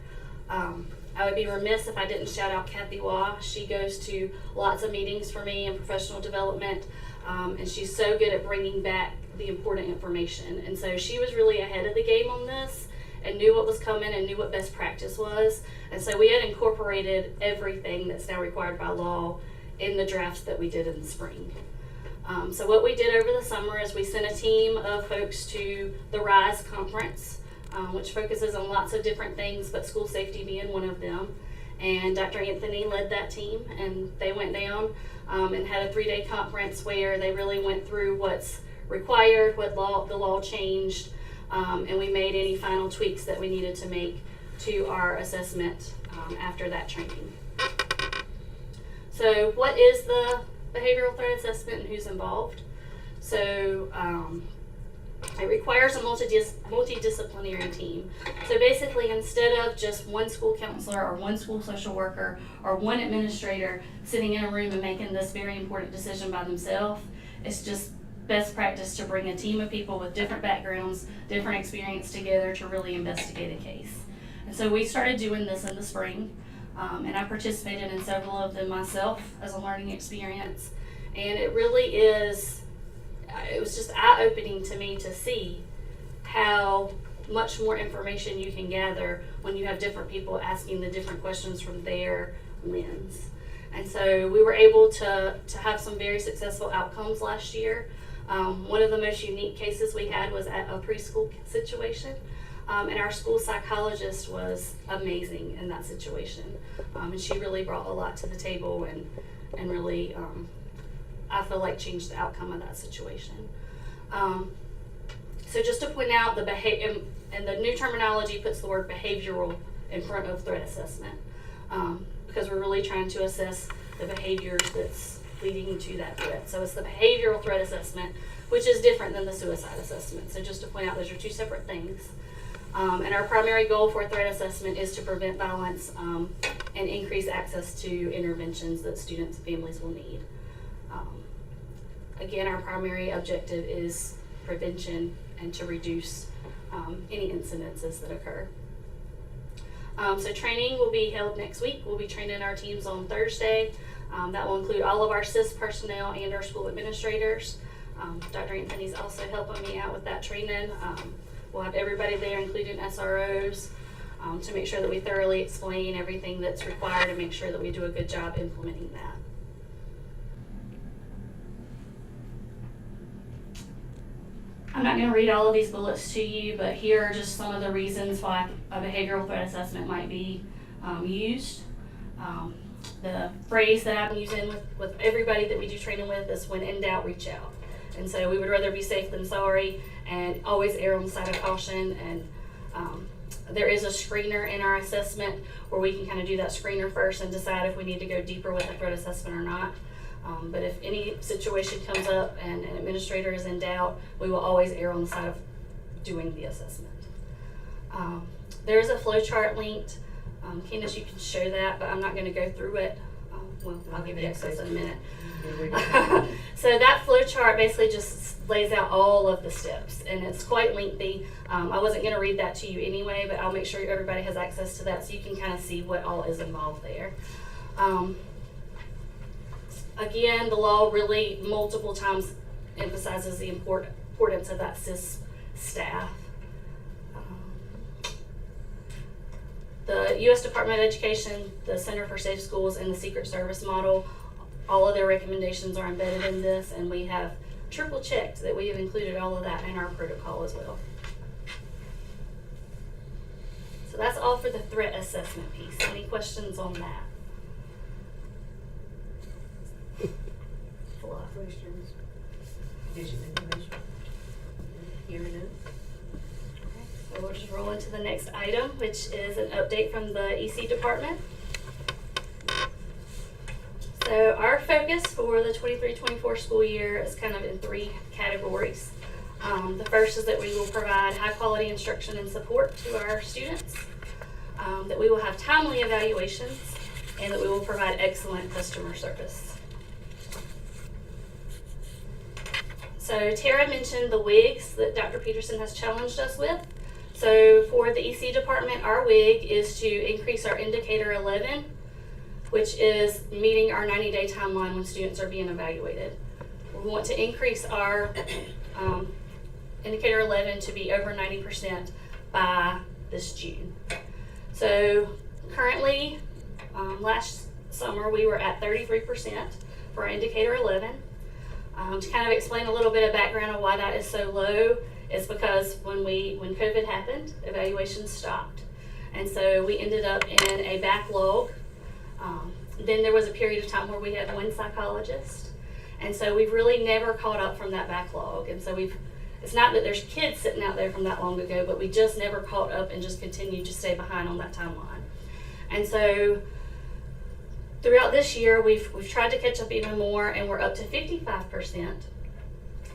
I would be remiss if I didn't shout out Kathy Waugh. She goes to lots of meetings for me in professional development, and she's so good at bringing back the important information. And so she was really ahead of the game on this and knew what was coming and knew what best practice was. And so we had incorporated everything that's now required by law in the drafts that we did in the spring. So what we did over the summer is we sent a team of folks to the RISE conference, which focuses on lots of different things, but school safety being one of them. And Dr. Anthony led that team, and they went down and had a 3-day conference where they really went through what's required, what the law changed, and we made any final tweaks that we needed to make to our assessment after that training. So what is the behavioral threat assessment and who's involved? So it requires a multidisciplinary team. So basically, instead of just one school counselor or one school social worker or one administrator sitting in a room and making this very important decision by themselves, it's just best practice to bring a team of people with different backgrounds, different experience together to really investigate a case. And so we started doing this in the spring, and I participated in several of them myself as a learning experience. And it really is, it was just eye-opening to me to see how much more information you can gather when you have different people asking the different questions from their lens. And so we were able to have some very successful outcomes last year. One of the most unique cases we had was at a preschool situation, and our school psychologist was amazing in that situation. And she really brought a lot to the table and really, I feel like, changed the outcome of that situation. So just to point out, the behavior, and the new terminology puts the word behavioral in front of threat assessment, because we're really trying to assess the behaviors that's leading to that threat. So it's the behavioral threat assessment, which is different than the suicide assessment. So just to point out, those are two separate things. And our primary goal for threat assessment is to prevent violence and increase access to interventions that students and families will need. Again, our primary objective is prevention and to reduce any incidences that occur. So training will be held next week. We'll be training our teams on Thursday. That will include all of our CIS personnel and our school administrators. Dr. Anthony's also helping me out with that training. We'll have everybody there, including SROs, to make sure that we thoroughly explain everything that's required and make sure that we do a good job implementing that. I'm not going to read all of these bullets to you, but here are just some of the reasons why a behavioral threat assessment might be used. The phrase that I'm using with everybody that we do training with is, when in doubt, reach out. And so we would rather be safe than sorry, and always err on the side of caution. And there is a screener in our assessment where we can kind of do that screener first and decide if we need to go deeper with the threat assessment or not. But if any situation comes up and an administrator is in doubt, we will always err on the side of doing the assessment. There's a flow chart linked. Candace, you can show that, but I'm not going to go through it. Well, I'll give you access in a minute. So that flow chart basically just lays out all of the steps, and it's quite lengthy. I wasn't going to read that to you anyway, but I'll make sure everybody has access to that so you can kind of see what all is involved there. Again, the law really multiple times emphasizes the importance of that SIS staff. The U.S. Department of Education, the Center for Safe Schools, and the Secret Service model, all of their recommendations are embedded in this, and we have triple checked that we have included all of that in our protocol as well. So that's all for the threat assessment piece. Any questions on that? Questions? Additional information? Hearing none? So we'll just roll into the next item, which is an update from the EC department. So our focus for the 23-24 school year is kind of in 3 categories. The first is that we will provide high quality instruction and support to our students, that we will have timely evaluations, and that we will provide excellent customer service. So Tara mentioned the WIGs that Dr. Peterson has challenged us with. So for the EC department, our WIG is to increase our indicator 11, which is meeting our 90-day timeline when students are being evaluated. We want to increase our indicator 11 to be over 90% by this June. So currently, last summer we were at 33% for our indicator 11. To kind of explain a little bit of background of why that is so low is because when COVID happened, evaluations stopped. And so we ended up in a backlog. Then there was a period of time where we had 1 psychologist. And so we've really never caught up from that backlog. And so it's not that there's kids sitting out there from that long ago, but we just never caught up and just continued to stay behind on that timeline. And so throughout this year, we've tried to catch up even more, and we're up to 55%.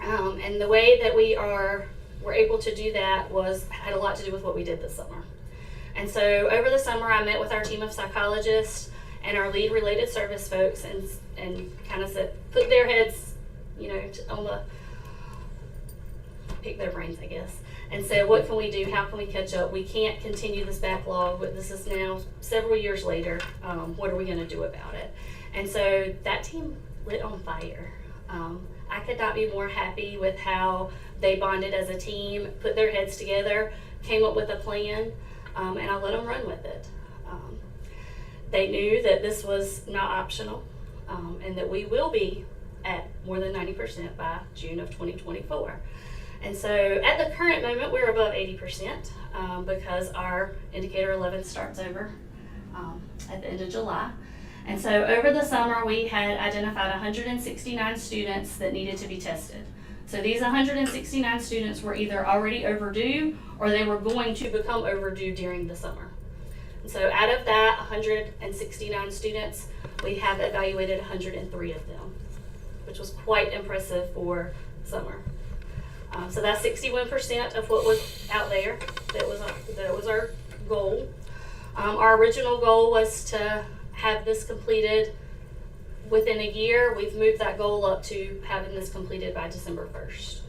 And the way that we're able to do that had a lot to do with what we did this summer. And so over the summer, I met with our team of psychologists and our lead related service folks, and kind of put their heads, pick their brains, I guess, and say, what can we do? How can we catch up? We can't continue this backlog, but this is now several years later. What are we going to do about it? And so that team lit on fire. I could not be more happy with how they bonded as a team, put their heads together, came up with a plan, and I let them run with it. They knew that this was not optional, and that we will be at more than 90% by June of 2024. And so at the current moment, we're above 80% because our indicator 11 starts over at the end of July. And so over the summer, we had identified 169 students that needed to be tested. So these 169 students were either already overdue or they were going to become overdue during the summer. And so out of that 169 students, we have evaluated 103 of them, which was quite impressive for summer. So that's 61% of what was out there. That was our goal. Our original goal was to have this completed within a year. We've moved that goal up to having this completed by December 1st.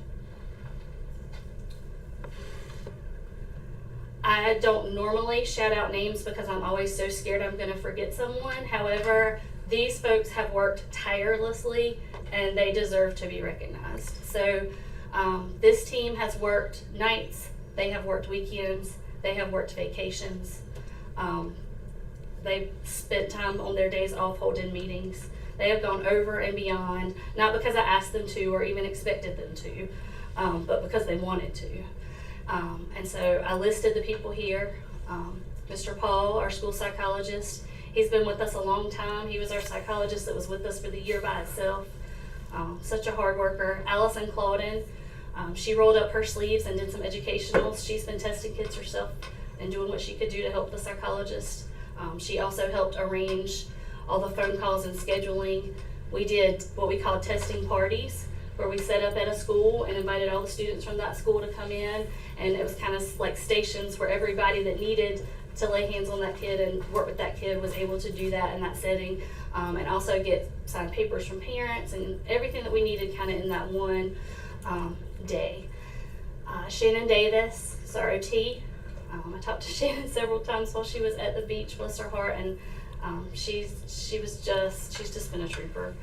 I don't normally shout out names because I'm always so scared I'm going to forget someone. However, these folks have worked tirelessly and they deserve to be recognized. So this team has worked nights, they have worked weekends, they have worked vacations. They've spent time on their days off holding meetings. They have gone over and beyond, not because I asked them to or even expected them to, but because they wanted to. And so I listed the people here. Mr. Paul, our school psychologist, he's been with us a long time. He was our psychologist that was with us for the year by itself. Such a hard worker. Allison Claudin, she rolled up her sleeves and did some educationals. She's been testing kids herself and doing what she could do to help the psychologist. She also helped arrange all the phone calls and scheduling We did what we called testing parties, where we set up at a school and invited all the students from that school to come in, and it was kind of like stations where everybody that needed to lay hands on that kid and work with that kid was able to do that in that setting, and also get signed papers from parents and everything that we needed kind of in that one day. Shannon Davis is our OT. I talked to Shannon several times while she was at the beach, bless her heart, and she's just been a trooper.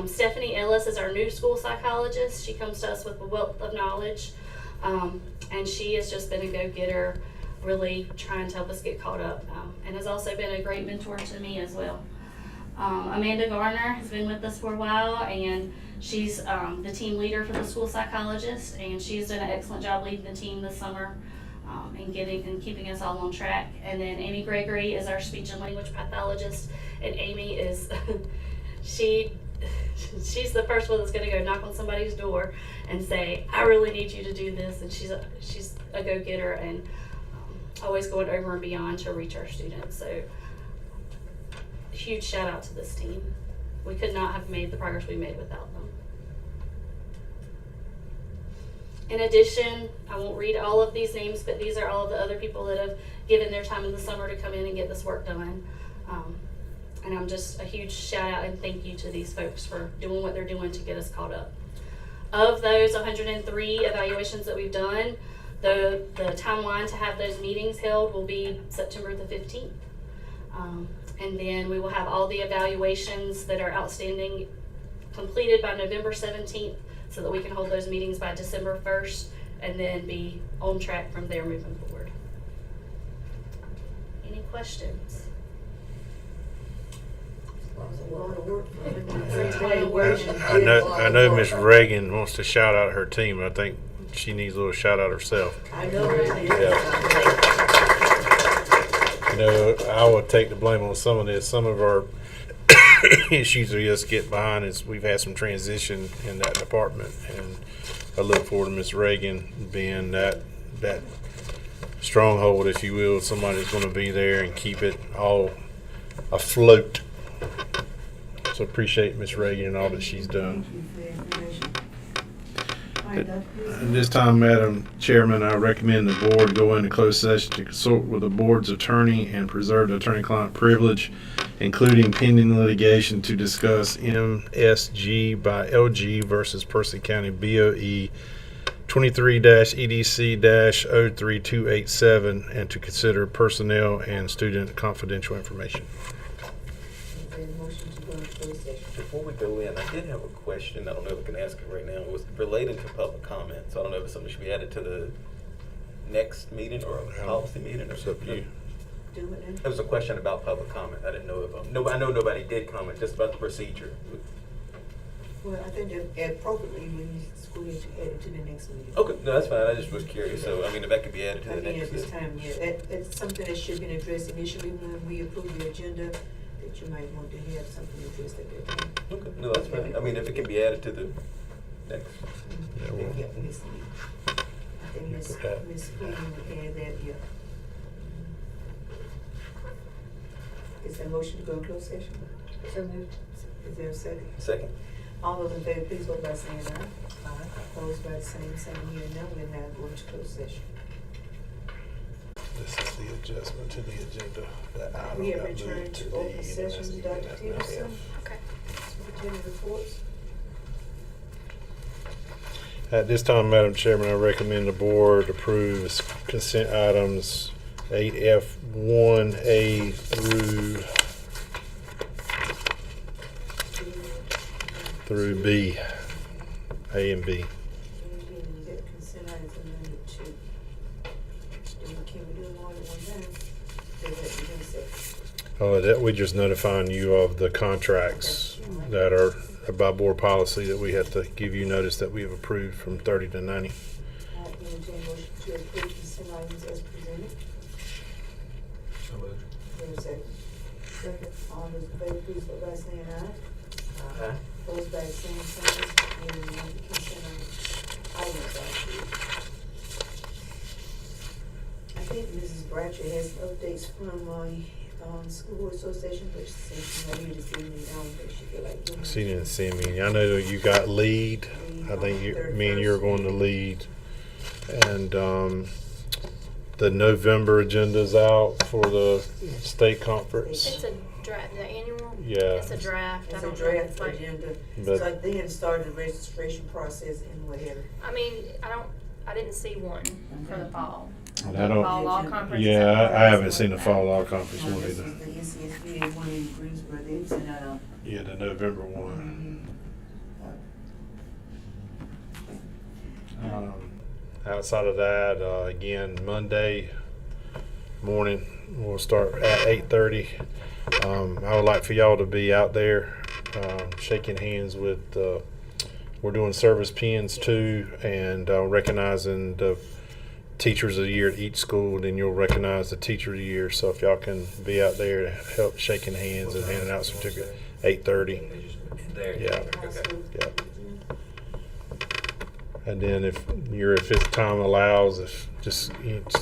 Stephanie Ellis is our new school psychologist. She comes to us with a wealth of knowledge, and she has just been a go-getter, really trying to help us get caught up, and has also been a great mentor to me as well. Amanda Garner has been with us for a while, and she's the team leader for the school psychologist, and she's done an excellent job leading the team this summer and keeping us all on track. And then Amy Gregory is our speech and language pathologist, and Amy is she's the first one that's going to go knock on somebody's door and say, I really need you to do this, and she's a go-getter and always going over and beyond to reach our students. So huge shout out to this team. We could not have made the progress we made without them. In addition, I won't read all of these names, but these are all of the other people that have given their time in the summer to come in and get this work done. And I'm just a huge shout out and thank you to these folks for doing what they're doing to get us caught up. Of those 103 evaluations that we've done, the timeline to have those meetings held will be September the 15th. And then we will have all the evaluations that are outstanding completed by November 17th so that we can hold those meetings by December 1st and then be on track from there moving forward. Any questions? I know Miss Reagan wants to shout out her team. I think she needs a little shout out herself. I know. You know, I would take the blame on some of this. Some of our issues we just get behind is we've had some transition in that department, and I look forward to Miss Reagan being that stronghold, if you will, somebody that's going to be there and keep it all afloat. So appreciate Miss Reagan and all that she's done. At this time, Madam Chairman, I recommend the board go into closed session to consult with the board's attorney and preserve the attorney-client privilege, including pending litigation to discuss MSG by LG versus Percy County BOE 23-EDC-03287 and to consider personnel and student confidential information. Before we go in, I did have a question. I don't know if I can ask it right now. It was related to public comment. So I don't know if it's something should be added to the next meeting or a policy meeting or something. Do it. There was a question about public comment. I didn't know if I know nobody did comment, just about the procedure. Well, I think that appropriately we need to add it to the next meeting. Okay, no, that's fine. I just was curious. So I mean, if that could be added to the next at this meeting. time, yeah, that's something that should be addressed initially when we approve the agenda. That you might want to have something addressed at that time. Okay, no, that's fine. I mean, if it can be added to the next. Yeah, well, Yeah, Miss Lee. I think Miss Queen would add that, yeah. Is there a motion to go in closed session? So moved. Is there a second? Second. All those in favor, please vote by saying aye. Aye. Opposed by the same sign here and now, we're now going to closed session. This is the adjustment to the agenda. That item We have got moved returned to to D, open and session, that's the Dr. item I Peterson. have. Okay. Superintendent reports. At this time, Madam Chairman, I recommend the board approve consent items 8F1A through B, A and B. And we got consent items amended to. Can we do them all at one time? Or is that you gonna say? That we just notifying you of the contracts that are by board policy that we have to give you notice that we have approved from 30 to 90. Entertain motion to approve consent items as presented. So moved. There a second? Second. All those in favor, please vote by saying aye. Aye. Opposed by the same sign, hearing none, the consent items are approved. I think Mrs. Bratcher has updates from School Association, but since you're not here this evening, I don't think she feel like doing it. She didn't send me. I know that you got lead. I think me and you are going to lead. And the November agenda's out for the state conference. It's a draft, the annual? Yeah. It's a draft. I It's a don't know if draft it's like, agenda, But- so they had started the registration process and whatever. I mean, I didn't see one for the fall. And I don't- Fall law conference. Yeah, I haven't seen the fall law conference one This either. is the NCSBA one in Greensboro, they sent out Yeah, the November one. Outside of that, again, Monday morning, we'll start at 8:30. I would like for y'all to be out there, shaking hands with, we're doing service pins too, and recognizing the teachers of the year at each school, and then you'll recognize the teacher of the year. So if y'all can be out there to help shaking hands and handing out certificates, 8:30. There, Yeah. okay. Yeah. And then if time allows, if just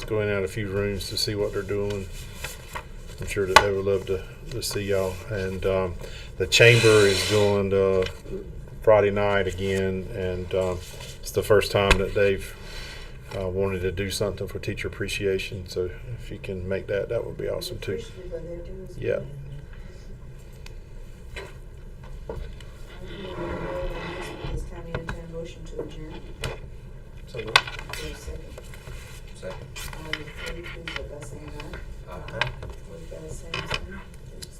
go in and out a few rooms to see what they're doing. I'm sure that they would love to see y'all. And the chamber is doing the Friday night again, and it's the first time that they've wanted to do something for teacher appreciation. So if you can make that, that would be awesome too. appreciative of their dues. Yeah. This time we entertain motion to adjourn. So moved. Is there a second? Second. All in favor, please vote by saying aye. Aye.